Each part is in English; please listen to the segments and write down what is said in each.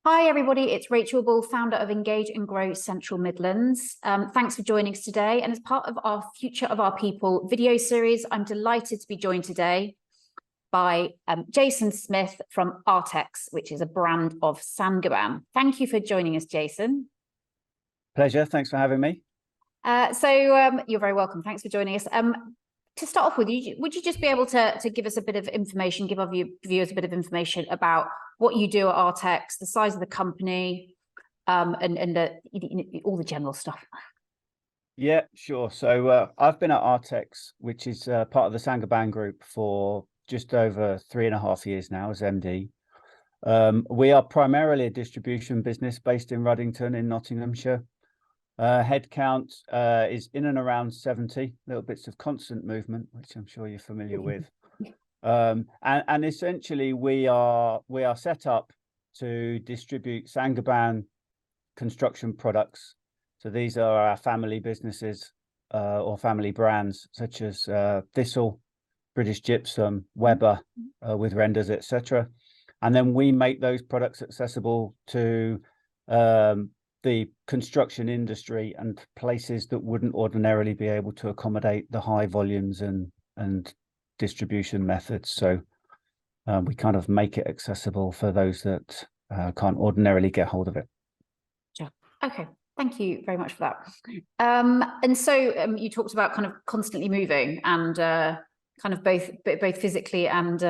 Hi, everybody. It's Rachael Bull, founder of Engage and Grow Central Midlands. Thanks for joining us today. And as part of our Future of Our People video series, I'm delighted to be joined today by Jason Smith from Artex, which is a brand of Saint Gobain. Thank you for joining us, Jason. Pleasure. Thanks for having me. You're very welcome. Thanks for joining us. To start off with, would you just be able to give us a bit of information, give our viewers a bit of information about what you do at Artex, the size of the company, and all the general stuff? Yeah, sure. So I've been at Artex, which is part of the Saint Gobain group, for just over 3.5 years now as MD. We are primarily a distribution business based in Ruddington in Nottinghamshire. Headcount is in and around 70, little bits of constant movement, which I'm sure you're familiar with. And essentially we are set up to distribute Saint Gobain construction products. So these are our family businesses or family brands such as Thistle, British Gypsum, Weber with renders, etc. And then we make those products accessible to the construction industry and places that wouldn't ordinarily be able to accommodate the high volumes and distribution methods. So we kind of make it accessible for those that can't ordinarily get hold of it. Yeah. Okay. Thank you very much for that. And so you talked about kind of constantly moving and kind of both physically and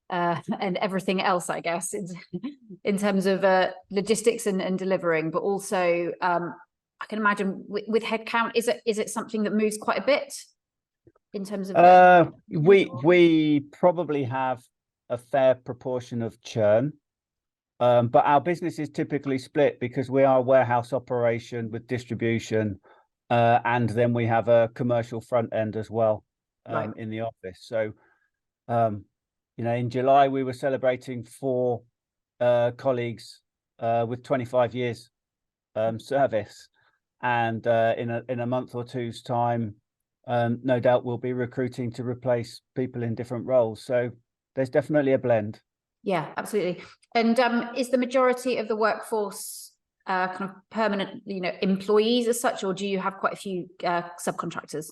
everything else, I guess, in terms of logistics and delivering, but also I can imagine with headcount, is it something that moves quite a bit in terms of? We probably have a fair proportion of churn, but our business is typically split because we are a warehouse operation with distribution, and then we have a commercial front end as well in the office. So in July, we were celebrating 4 colleagues with 25 years service. And in a month or two's time, no doubt we'll be recruiting to replace people in different roles. So there's definitely a blend. Yeah, absolutely. And is the majority of the workforce kind of permanent, employees as such, or do you have quite a few subcontractors?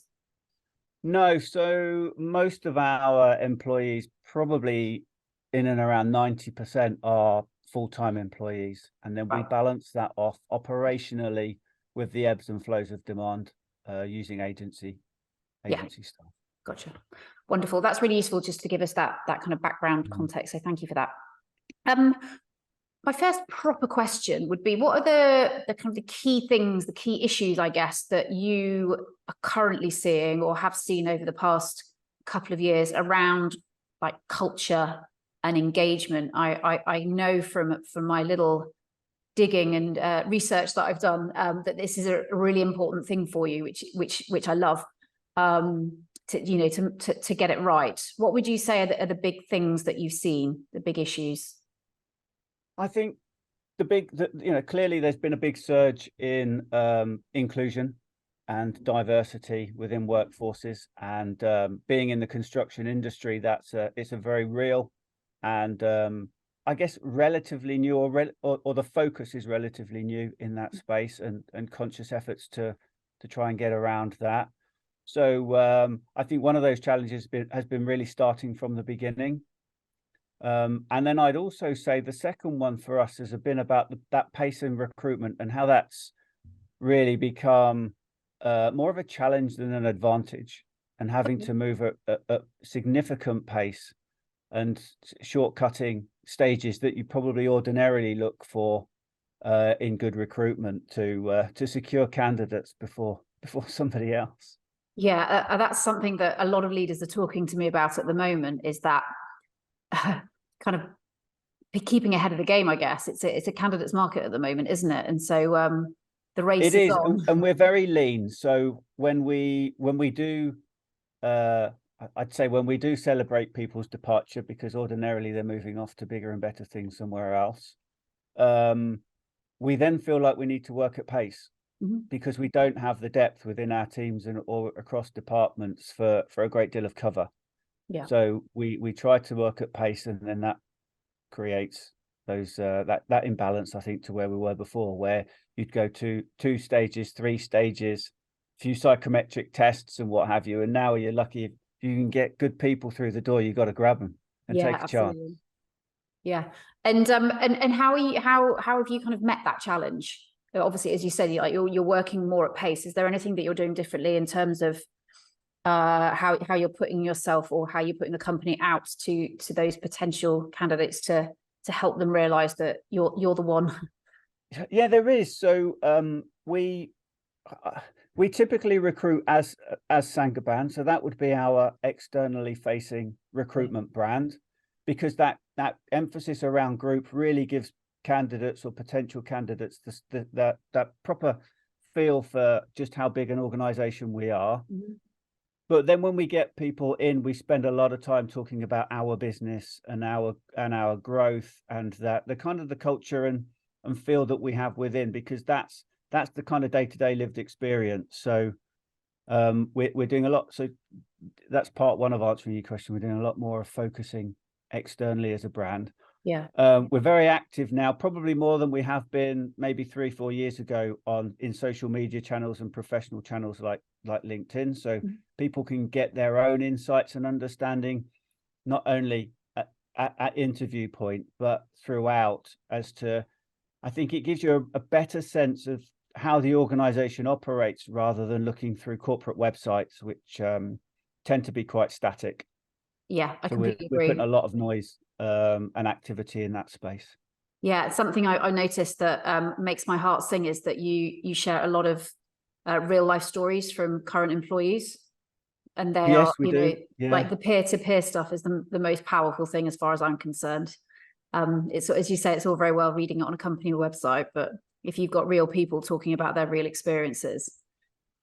No, so most of our employees, probably in and around 90%, are full-time employees, and then we balance that off operationally with the ebbs and flows of demand using agency staff. Gotcha. Wonderful. That's really useful just to give us that kind of background context. So thank you for that. My first proper question would be, what are the kind of the key things, the key issues, I guess, that you are currently seeing or have seen over the past couple of years around like culture and engagement? I know from my little digging and research that I've done that this is a really important thing for you, which I love, to get it right. What would you say are the big things that you've seen, the big issues? I think clearly there's been a big surge in inclusion and diversity within workforces, and being in the construction industry, it's a very real and I guess relatively new, or the focus is relatively new in that space, and conscious efforts to try and get around that. So I think one of those challenges has been really starting from the beginning. And then I'd also say the second one for us has been about that pace in recruitment and how that's really become more of a challenge than an advantage, and having to move at a significant pace and shortcutting stages that you probably ordinarily look for in good recruitment to secure candidates before somebody else. Yeah, that's something that a lot of leaders are talking to me about at the moment, is that kind of keeping ahead of the game, I guess. It's a candidates market at the moment, isn't it? And so the race is on. And we're very lean. So when we do I'd say when we do celebrate people's departure, because ordinarily they're moving off to bigger and better things somewhere else, we then feel like we need to work at pace, because we don't have the depth within our teams or across departments for a great deal of cover. Yeah. So we try to work at pace, and then that creates those that imbalance, I think, to where we were before, where you'd go to 2 stages, 3 stages, a few psychometric tests and what have you, and now you're lucky if you can get good people through the door. You've got to grab them and take a chance. Yeah. And how have you kind of met that challenge? Obviously, as you said, you're working more at pace. Is there anything that you're doing differently in terms of how you're putting yourself, or how you're putting the company out to those potential candidates to help them realize that you're the one? Yeah, there is. So we typically recruit as Saint Gobain, so that would be our externally facing recruitment brand, because that emphasis around group really gives candidates or potential candidates that proper feel for just how big an organization we are. Mm-hmm. But then when we get people in, we spend a lot of time talking about our business and our growth, and that the kind of the culture and feel that we have within, because that's the kind of day-to-day lived experience. So we're doing a lot. So that's part one of answering your question. We're doing a lot more of focusing externally as a brand. Yeah. We're very active now, probably more than we have been maybe 3-4 years ago in social media channels and professional channels like LinkedIn. So people can get their own insights and understanding, not only at interview point, but throughout, as to, I think it gives you a better sense of how the organization operates, rather than looking through corporate websites, which tend to be quite static. Yeah, I completely agree. We're putting a lot of noise and activity in that space. Yeah, something I noticed that makes my heart sing is that you share a lot of real life stories from current employees, and they are, you know, like the peer-to-peer stuff is the most powerful thing as far as I'm concerned. It's, as you say, it's all very well reading it on a company website, but if you've got real people talking about their real experiences.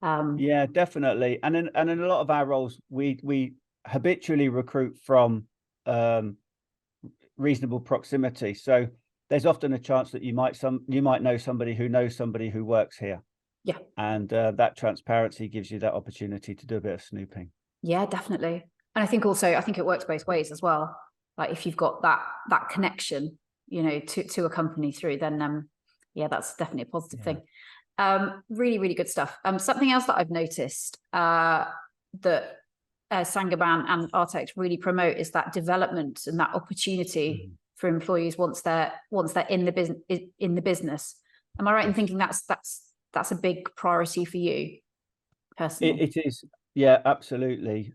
Yeah, definitely. And in a lot of our roles, we habitually recruit from reasonable proximity. So there's often a chance that you might know somebody who knows somebody who works here. Yeah. And that transparency gives you that opportunity to do a bit of snooping. Yeah, definitely. And I think it works both ways as well. Like if you've got that connection, you know, to a company through, then yeah, that's definitely a positive thing. Really, really good stuff. Something else that I've noticed that Saint Gobain and Artex really promote is that development and that opportunity for employees once they're in the business. Am I right in thinking that's a big priority for you personally? It is. Yeah, absolutely.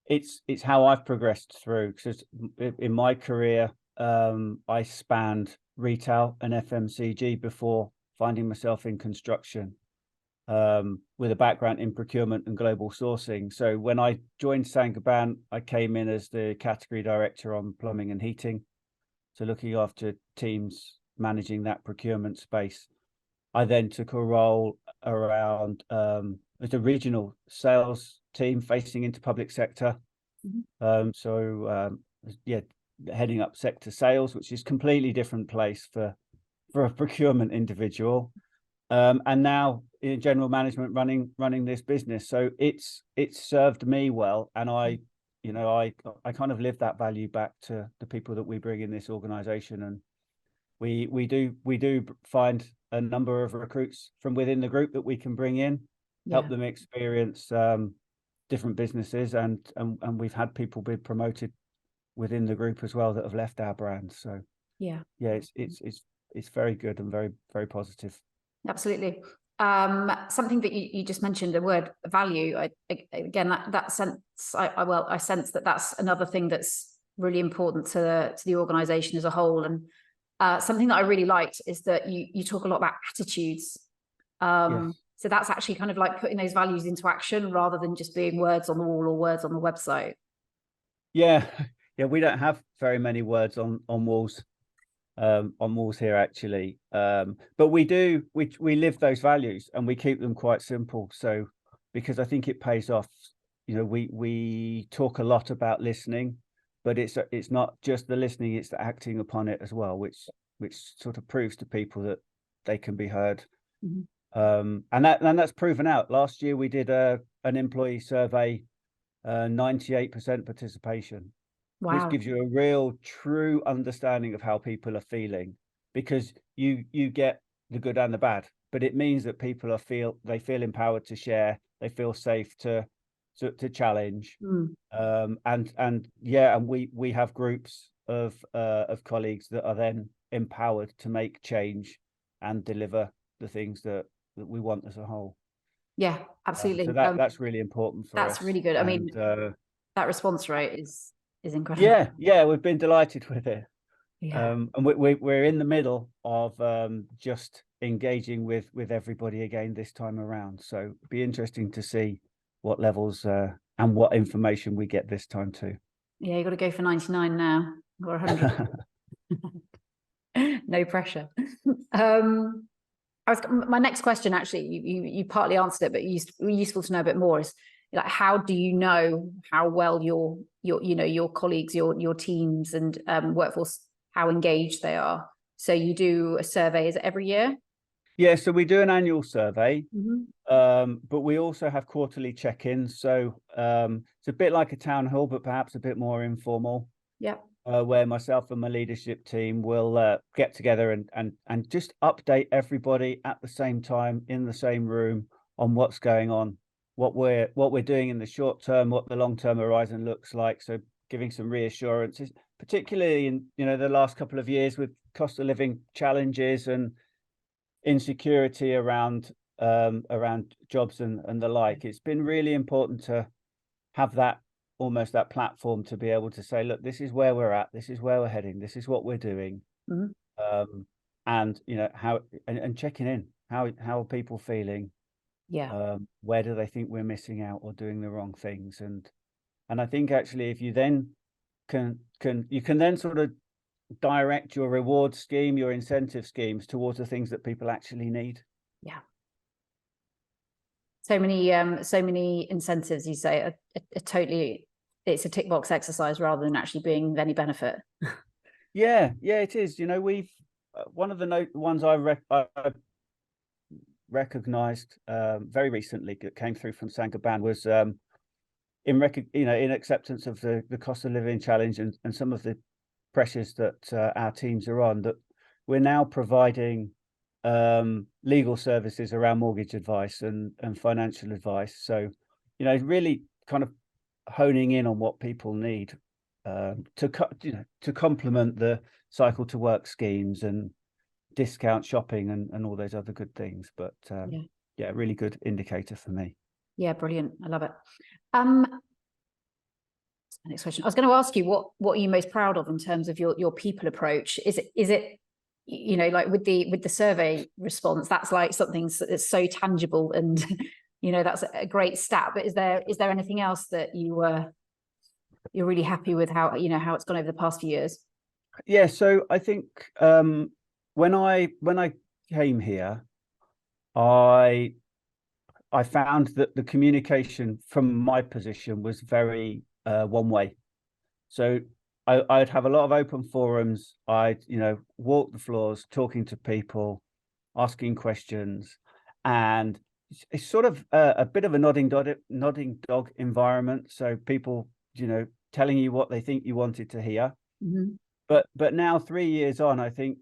It's how I've progressed through, because in my career, I spanned retail and FMCG before finding myself in construction, with a background in procurement and global sourcing. So when I joined Saint Gobain, I came in as the category director on plumbing and heating, so looking after teams managing that procurement space. I then took a role around as a regional sales team facing into public sector. Yeah, heading up sector sales, which is completely different place for a procurement individual. And now in general management, running this business. So it's served me well, and I kind of live that value back to the people that we bring in this organization. And we do find a number of recruits from within the group that we can bring in, help them experience different businesses, and we've had people be promoted within the group as well that have left our brand. So yeah, it's very good and very, very positive. Absolutely. Something that you just mentioned, the word value. Again, that sense, I sense that that's another thing that's really important to the organization as a whole. And something that I really liked is that you talk a lot about attitudes. So that's actually kind of like putting those values into action rather than just being words on the wall or words on the website. Yeah, we don't have very many words on walls. On walls here, actually, but we live those values, and we keep them quite simple. So because I think it pays off. You know, we talk a lot about listening, but it's not just the listening, it's the acting upon it as well, which sort of proves to people that they can be heard. And that's proven out. Last year we did an employee survey, 98% participation. Which Wow. gives you a real true understanding of how people are feeling, because you get the good and the bad, but it means that people feel empowered to share, they feel safe to challenge. And we have groups of colleagues that are then empowered to make change and deliver the things that we want as a whole. Yeah, absolutely. So that's really important for us. That's really good. I mean, that response rate is incredible. Yeah, we've been delighted with it. Yeah. And we're in the middle of just engaging with everybody again this time around. So it'd be interesting to see what levels and what information we get this time too. Yeah, you got to go for 99 now or 100. No pressure. My next question, actually, you partly answered it, but useful to know a bit more is, like, how do you know how well your colleagues, your teams and workforce, how engaged they are? So you do a survey, is it every year? Yeah, so we do an annual survey, but we also have quarterly check-ins. So it's a bit like a town hall, but perhaps a bit more informal. Yeah. Where myself and my leadership team will get together and just update everybody at the same time in the same room on what's going on, what we're doing in the short term, what the long-term horizon looks like. So giving some reassurances, particularly in the last couple of years with cost of living challenges and insecurity around jobs and the like. It's been really important to have that, almost that platform to be able to say, look, this is where we're at, this is where we're heading, this is what we're doing. And how and checking in, how are people feeling, where do they think we're missing out or doing the wrong things. And I think actually if you then can then sort of direct your reward scheme, your incentive schemes towards the things that people actually need. Yeah. So many incentives, you say, are totally, it's a tick box exercise rather than actually being of any benefit. Yeah, it is. We've one of the ones I recognized very recently that came through from Saint Gobain was in acceptance of the cost of living challenge and some of the pressures that our teams are on, that we're now providing legal services around mortgage advice and financial advice. So really kind of honing in on what people need to complement the cycle to work schemes and discount shopping and all those other good things. But yeah, really good indicator for me. Yeah, brilliant. I love it. Next question. I was going to ask you what are you most proud of in terms of your people approach? Is it like with the survey response, that's like something that's so tangible and that's a great stat, but is there anything else that you're really happy with how it's gone over the past few years? Yeah, so I think when I came here, I found that the communication from my position was very one way. So I'd have a lot of open forums. I'd walk the floors, talking to people, asking questions, and it's sort of a bit of a nodding dog environment. So people telling you what they think you wanted to hear. But now 3 years on, I think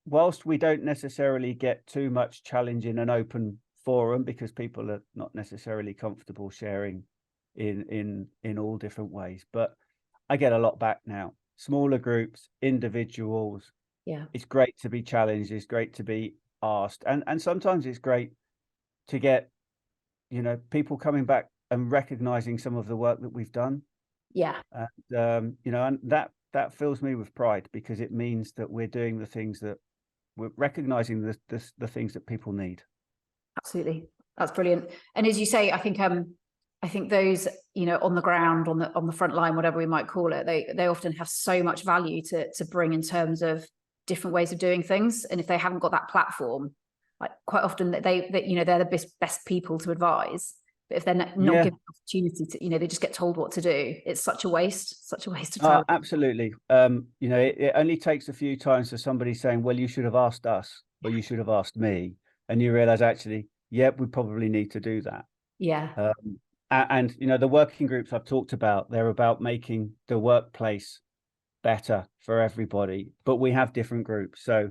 whilst we don't necessarily get too much challenge in an open forum because people are not necessarily comfortable sharing in all different ways, but I get a lot back now. Smaller groups, individuals. Yeah, it's great to be challenged, it's great to be asked, and sometimes it's great to get people coming back and recognizing some of the work that we've done. And and that fills me with pride, because it means that we're doing the things that we're recognizing the things that people need. Absolutely, that's brilliant. And as you say, I think those on the ground, on the front line, whatever we might call it, they often have so much value to bring in terms of different ways of doing things. And if they haven't got that platform, like quite often they're the best people to advise. But if they're not given the opportunity to, they just get told what to do. It's such a waste of talent. Absolutely. It only takes a few times for somebody saying, well, you should have asked us, or you should have asked me. And you realize actually, we probably need to do that. Yeah. and you know, the working groups I've talked about, they're about making the workplace better for everybody, but we have different groups. So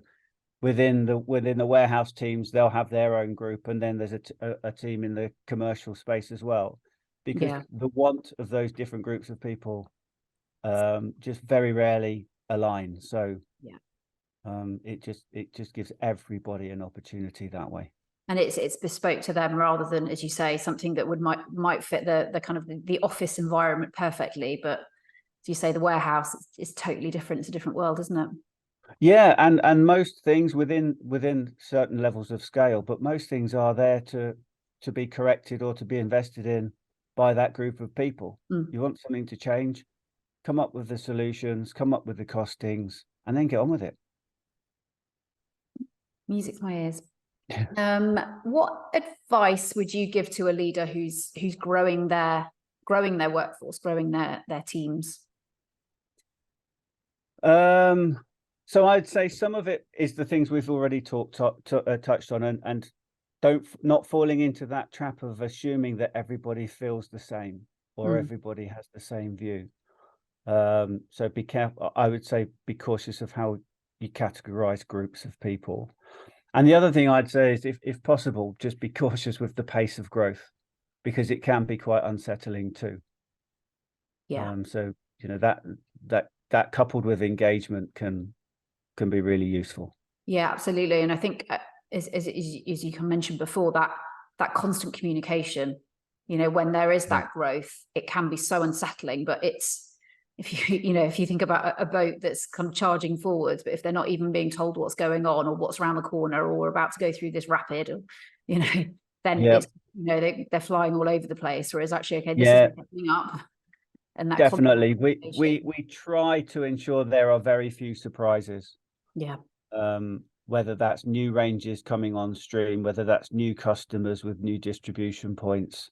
within the warehouse teams, they'll have their own group, and then there's a team in the commercial space as well, because the want of those different groups of people just very rarely align. So it just gives everybody an opportunity that way. And it's bespoke to them, rather than, as you say, something that might fit the kind of the office environment perfectly. But as you say, the warehouse is totally different. It's a different world, isn't it? Yeah, and most things within certain levels of scale, but most things are there to be corrected or to be invested in by that group of people. You want something to change, come up with the solutions, come up with the costings, and then get on with it. Music to my ears. What advice would you give to a leader who's growing their workforce, growing their teams? So I'd say some of it is the things we've already touched on, and not falling into that trap of assuming that everybody feels the same or everybody has the same view. So be careful. I would say be cautious of how you categorize groups of people. And the other thing I'd say is, if possible, just be cautious with the pace of growth, because it can be quite unsettling too. Yeah. So you know, that coupled with engagement can be really useful. Yeah, absolutely. And I think as you can mention before, that constant communication, you know, when there is that growth, it can be so unsettling. But it's, if you think about a boat that's kind of charging forwards, but if they're not even being told what's going on or what's around the corner or about to go through this rapid, or, you know, then it's, you know, they're flying all over the place. Whereas actually, okay, this is coming up. And that definitely, we try to ensure there are very few surprises. Yeah. Whether that's new ranges coming on stream, whether that's new customers with new distribution points,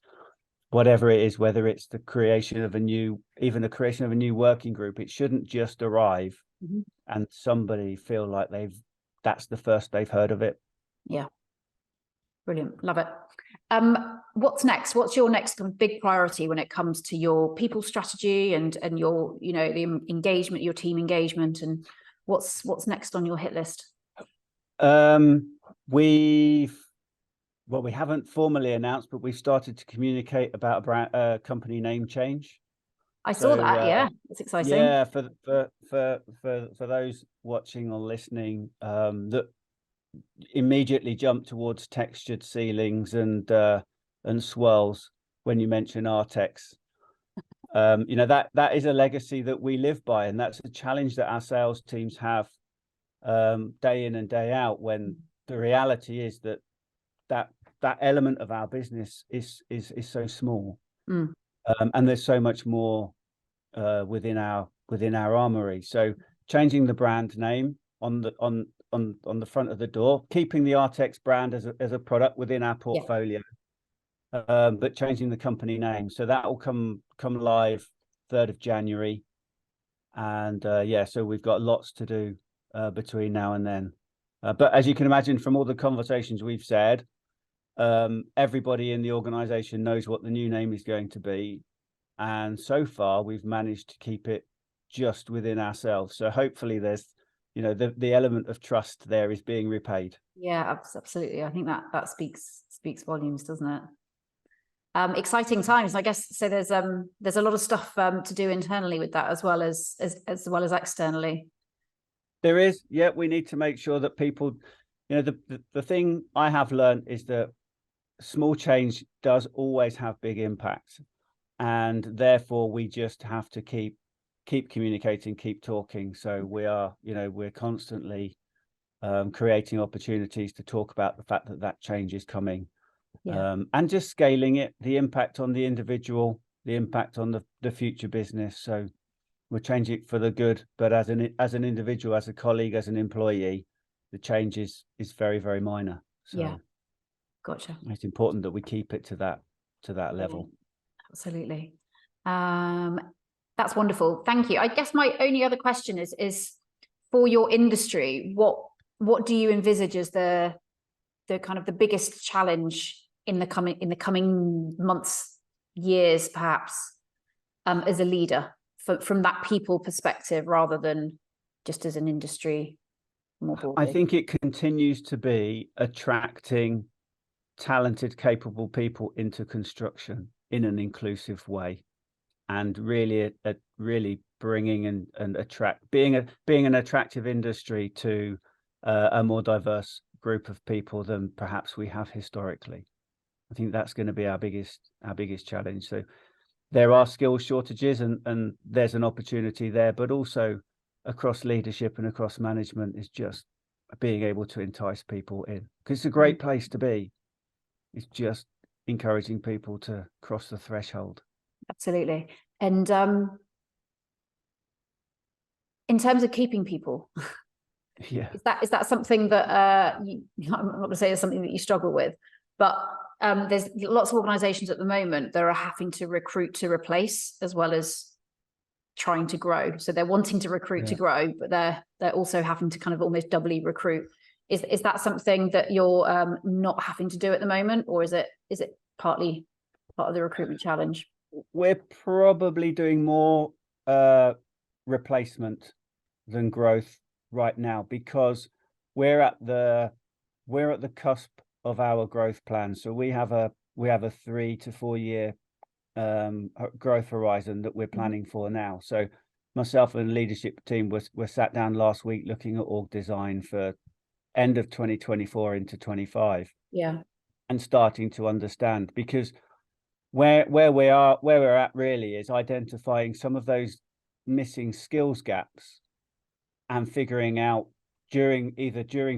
whatever it is, whether it's the creation of a new working group, it shouldn't just arrive and somebody feel like that's the first they've heard of it. Yeah. Brilliant. Love it. What's next? What's your next kind of big priority when it comes to your people strategy and your, you know, the engagement, your team engagement, and what's next on your hit list? We haven't formally announced, but we've started to communicate about a company name change. I saw that. Yeah, it's exciting. Yeah, for those watching or listening, that immediately jump towards textured ceilings and swirls when you mention Artex. You know, that is a legacy that we live by, and that's a challenge that our sales teams have day in and day out, when the reality is that element of our business is so small, and there's so much more within our armory. So changing the brand name on the front of the door, keeping the Artex brand as a product within our portfolio, but changing the company name. So that will come live 3rd of January, and so we've got lots to do between now and then. But as you can imagine from all the conversations we've said, everybody in the organization knows what the new name is going to be, and so far we've managed to keep it just within ourselves. So hopefully there's, you know, the element of trust there is being repaid. Yeah, absolutely. I think that speaks volumes, doesn't it? Exciting times, I guess. So there's a lot of stuff to do internally with that, as well as externally. There is, yeah. We need to make sure that people, you know, the thing I have learned is that small change does always have big impact, and therefore we just have to keep communicating, keep talking. So we're constantly creating opportunities to talk about the fact that change is coming, and just scaling it, the impact on the individual, the impact on the future business. So we're changing it for the good, but as an individual, as a colleague, as an employee, the change is very, very minor. So gotcha. It's important that we keep it to that level. Absolutely. That's wonderful. Thank you. I guess my only other question is for your industry, what do you envisage as the kind of the biggest challenge in the coming months, years, perhaps, as a leader from that people perspective, rather than just as an industry more broadly? I think it continues to be attracting talented, capable people into construction in an inclusive way, and really really bringing and being an attractive industry to a more diverse group of people than perhaps we have historically. I think that's going to be our biggest challenge. So there are skill shortages, and there's an opportunity there, but also across leadership and across management is just being able to entice people in, because it's a great place to be. It's just encouraging people to cross the threshold. Absolutely. And in terms of keeping people, yeah, is that something that I'm not going to say it's something that you struggle with, but there's lots of organizations at the moment that are having to recruit to replace as well as trying to grow. So they're wanting to recruit to grow, but they're also having to kind of almost doubly recruit. Is that something that you're not having to do at the moment, or is it partly part of the recruitment challenge? We're probably doing more replacement than growth right now, because we're at the cusp of our growth plan. So we have a 3 to 4 year growth horizon that we're planning for now. So myself and the leadership team were sat down last week looking at org design for end of 2024 into 25. Yeah. And starting to understand, because where we're at really is identifying some of those missing skills gaps and figuring out during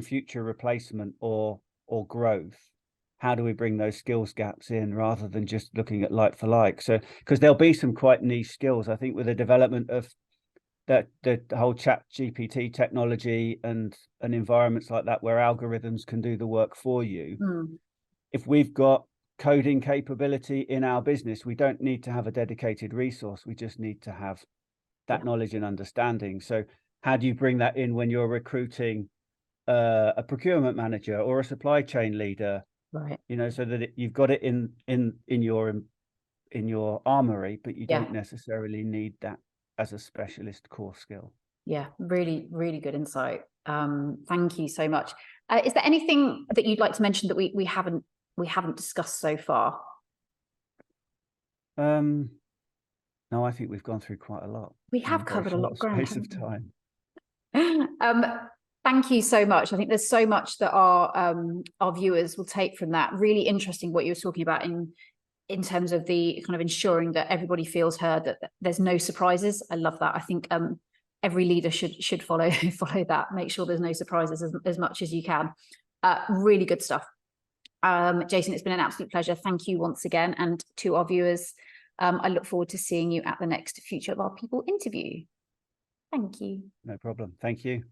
future replacement or growth, how do we bring those skills gaps in rather than just looking at like for like. So because there'll be some quite niche skills, I think, with the development of the whole chat GPT technology and environments like that, where algorithms can do the work for you. If we've got coding capability in our business, we don't need to have a dedicated resource. We just need to have that knowledge and understanding. So how do you bring that in when you're recruiting a procurement manager or a supply chain leader? Right. You know, so that you've got it in your armory, but you don't necessarily need that as a specialist core skill. Yeah, really, really good insight. Thank you so much. Is there anything that you'd like to mention that we haven't discussed so far? No, I think we've gone through quite a lot. We have covered a lot of ground. Space of time. Thank you so much. I think there's so much that our viewers will take from that. Really interesting what you were talking about in terms of the kind of ensuring that everybody feels heard, that there's no surprises. I love that. I think every leader should follow that. Make sure there's no surprises as much as you can. Really good stuff. Jason, it's been an absolute pleasure. Thank you once again. And to our viewers, I look forward to seeing you at the next Future of Our People interview. Thank you. No problem. Thank you.